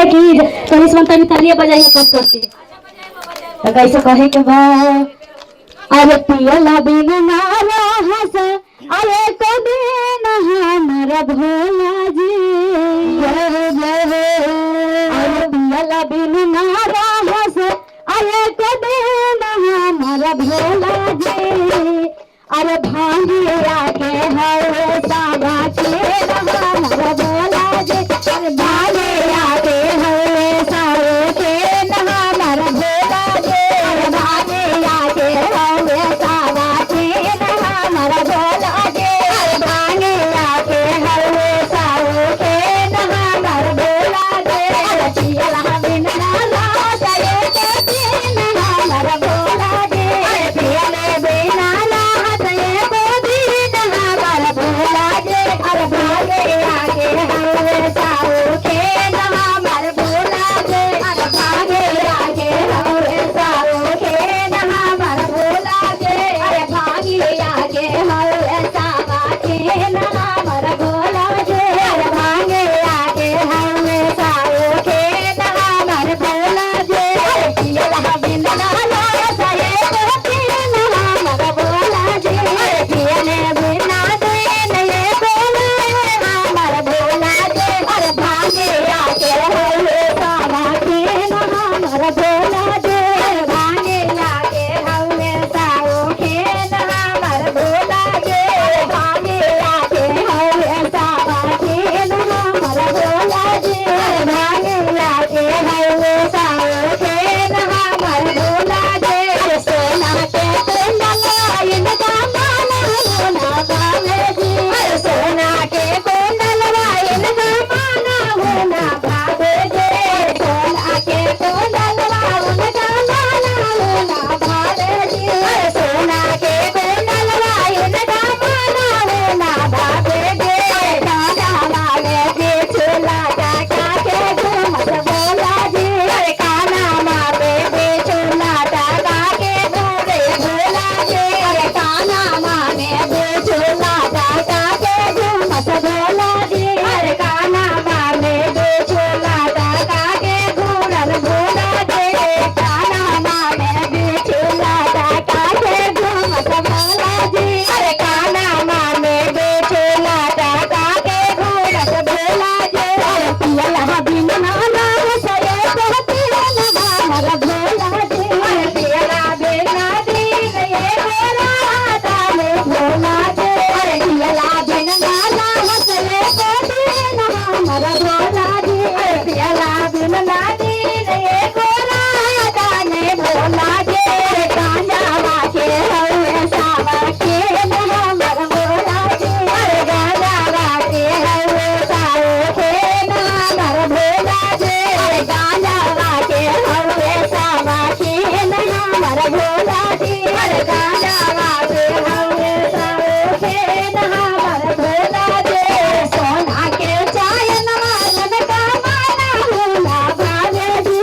है कि तो इस वक्त तालियां बजाइए कब करके तो कैसे कहे के बा अरे पियला बिन नारा हंस अरे कभी न हमारा भोला जी अरे पियला बिन नारा हंस अरे कभी न हमारा भोला जी अरे भांगिया के हरे सावा के हमारा भोला जी अरे भांगिया के हरे सावे के हमारा भोला जी अरे भांगिया के हरे सावा के हमारा भोला जी अरे भांगिया के हरे सावे के हमारा भोला जी अरे पियला बिन नारा सये के दिन हमारा भोला जी अरे पियले बिन नारा सये के दिन हमारा भोला जी अरे भांगिया के हरे सावे के हमारा भोला जी अरे भांगिया के हरे सावे के हमारा भोला जी अरे भांगिया के हरे सावा के हमारा भोला जी अरे भांगिया के हरे सावे के हमारा भोला जी अरे पियला बिन नारा सये के दिन हमारा भोला जी अरे पियले बिन दिन ये बोले हमारा भोला जी अरे भांगिया के हरे सावा के हमारा भोला जी अरे भांगिया के हरे सावे के हमारा भोला जी अरे भांगिया के हरे सावा के हमारा भोला जी अरे भांगिया के हरे सावे के हमारा भोला जी अरे सोना के कुंडल इनका माना होना भावे जी अरे सोना के कुंडल इनका माना होना भावे जी सोना के कुंडल उनका माना होना भावे जी अरे सोना के कुंडल इनका माना होना भावे जी काना माने बिछुला टाका के घूमत भोला जी अरे काना माने बिछुला टाका के घूमे भोला जी अरे काना माने बिछुला टाका के घूमत भोला जी अरे काना माने बिछुला टाका के घूमत भोला जी काना माने बिछुला टाका के घूमत भोला जी अरे काना माने बिछुला टाका के घूमत भोला जी अरे पियला बिन नारा सये के दिन हमारा भोला जी अरे पियला बिन दिन ये भोला ताले भोला जी अरे पियला बिन नारा सये के दिन हमारा भोला जी अरे पियला बिन दिन ये भोला ताले भोला जी अरे गांजा के हरे सावा के हमारा भोला जी अरे गांजा के हरे सावे के हमारा भोला जी अरे गांजा के हरे सावा के हमारा भोला जी अरे गांजा के हरे सावे के हमारा भोला जी सोना के चाय नवालन का माना होना भावे जी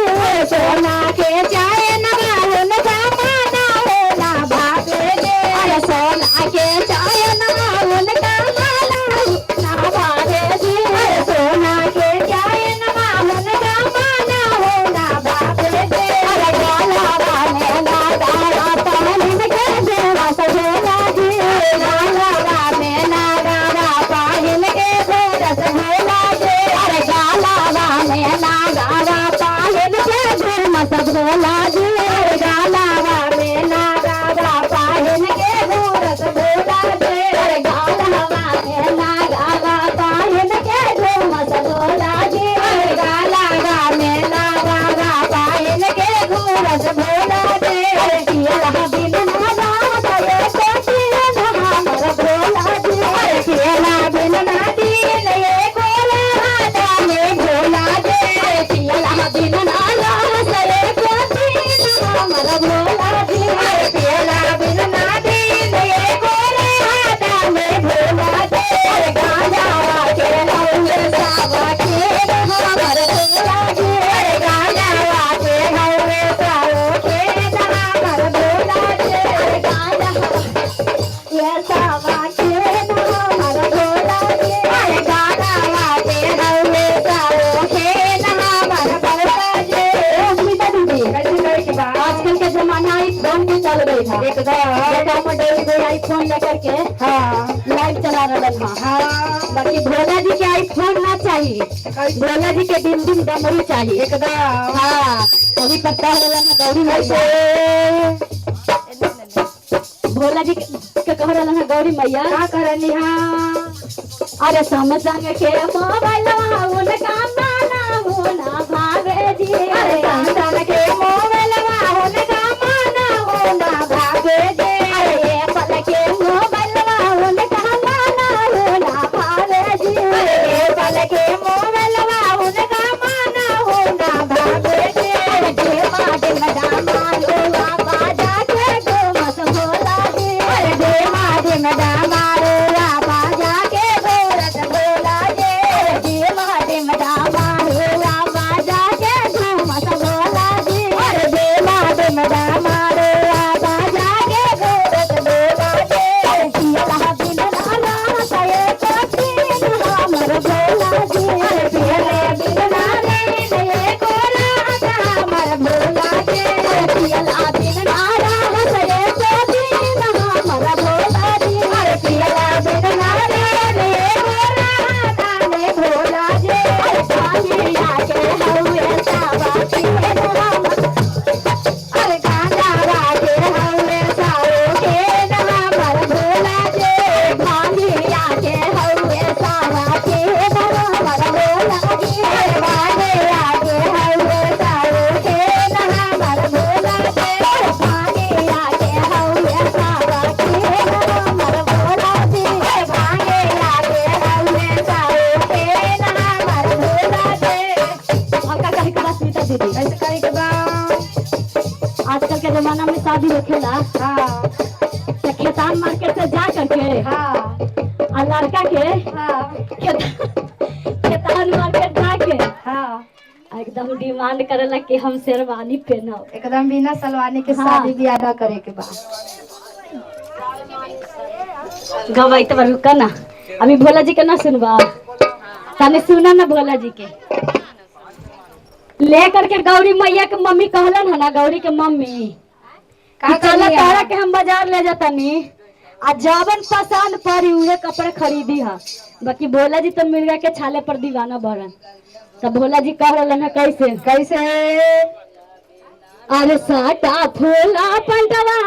सोना के चाय नवालन का माना होना भावे जी अरे सोना के चाय नवालन का माना होना भावे जी अरे सोना के चाय नवालन का माना होना भावे जी अरे गाला वाले नागारा पाहिन के देवा सजोला जी गाला वाले नागारा पाहिन के रस भोला जी अरे गाला वाले नागारा पाहिन के मत भोला जी अरे गाला वाले नागारा पाहिन के रस भोला जी अरे गाला वाले नागारा पाहिन के मत भोला जी अरे गाला वाले नागारा पाहिन के रस भोला जी अरे पियला बिन नारा सये के दिन हमारा भोला जी अरे पियला बिन दिन ये भोला ताले भोला जी अरे पियला बिन नारा सये के दिन एकदा देखा मंडली कोई आईफोन लेकर के हाँ लाइव चला रहल हां। हाँ बाकी भोला जी के आईफोन ना चाहिए, भोला जी के दिन दिन डमरू चाहिए। एकदा हाँ अभी पता रहल ना गौरी मैया, भोला जी के कह रहल ना गौरी मैया का करनी हाँ अरे समसंग के मोबाइल उनका माना होना भावे जी। अरे संतान के मोबाइल उनका माना होना भागे दे। अरे एप्पल के मोबाइल उनका माना होना भावे जी। अरे एप्पल के मोबाइल उनका माना होना भागे दे। अरे देवा दिन दामालो बाजा के गो मस भोला जी। अरे देवा दिन दामालो बाजा के गोरस भोला जे। देवा दिन दामालो बाजा के गो मस भोला जी। अरे देवा दिन दामालो बाजा के गोरस भोला जे। पियला बिन नाना सये कोठीन हमर भोला जी। अरे पियले बिन नाने नये कोरा हमर भोला जे। पियला बिन नाना सये कोठीन हमर भोला जी। अरे पियला बिन नाने नये कोरा हमर भोला जे। अरे पानिया के हउए सावा पियन हमर। अरे गांजा राजे हौरे सारो के हमर भोला जे। पानिया के हउए सावा पियन हमर भोला जी। अरे बाजे आगे हौरे सारो के हमर भोला जे। पानिया के हउए सावा पियन हमर भोला जी। अरे भागे आगे हौरे सारो के हमर भोला जे। हमका कहीं करा सीता दीदी ऐसे करे के बा आजकल के जमाना में शादी होखेला हाँ तो खेतान मार्केट से जा करके हाँ आ लड़का के हाँ खेतान मार्केट जाके हाँ एकदम डिमांड करेला कि हम शेरवानी पहनब। एकदम बिना सलवानी के हाँ। शादी ब्याह ना करे के बा। गवाई तो रुका ना, अभी भोला जी के ना सुनबा, तने सुना ना भोला जी के। ले करके गौरी मैया के मम्मी कहलन है ना, गौरी के मम्मी का कि चला कहलिया? तारा के हम बाजार ले जातनी आ जवन पसंद पड़ी उहे कपड़े खरीदी हा। बाकी भोला जी तो मिर्गा के छाले पर दीवाना बरन। तो भोला जी कह रहलन है कैसे कैसे अरे साटा फूला पंटवा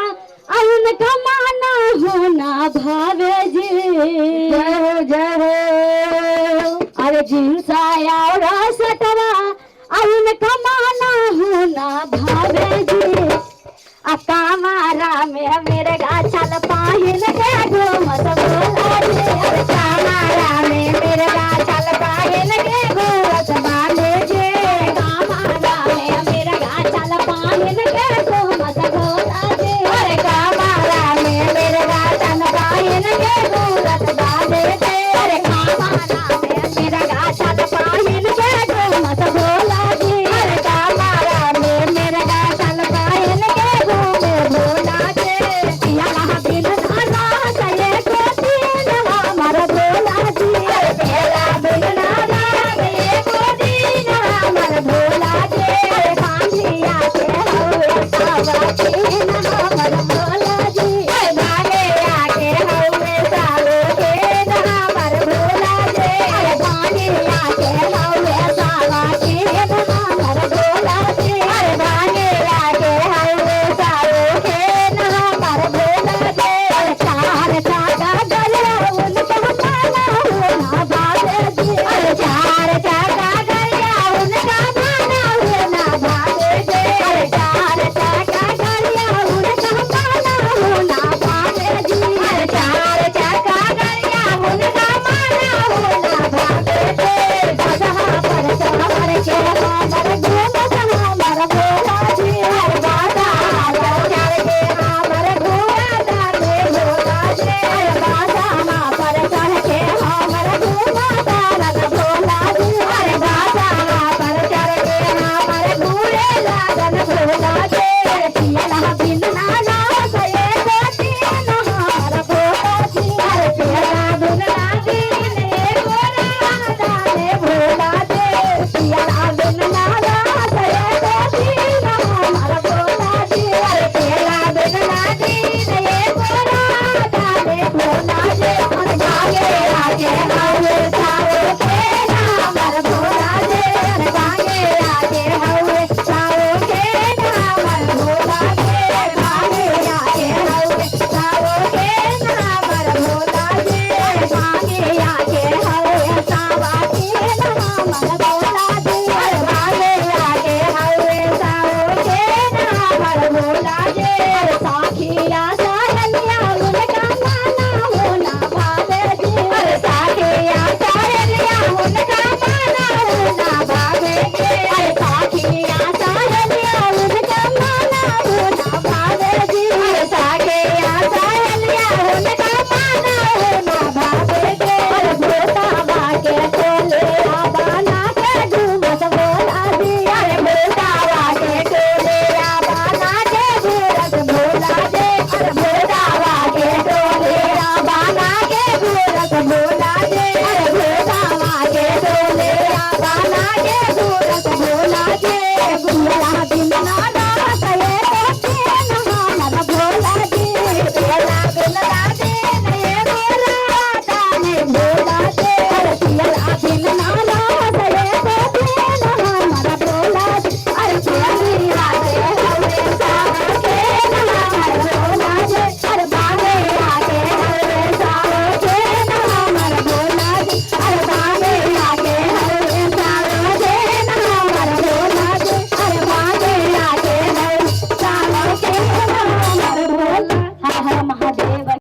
उनका माना होना भावे जी। जय हो जय हो। अरे जिनसा और सटवा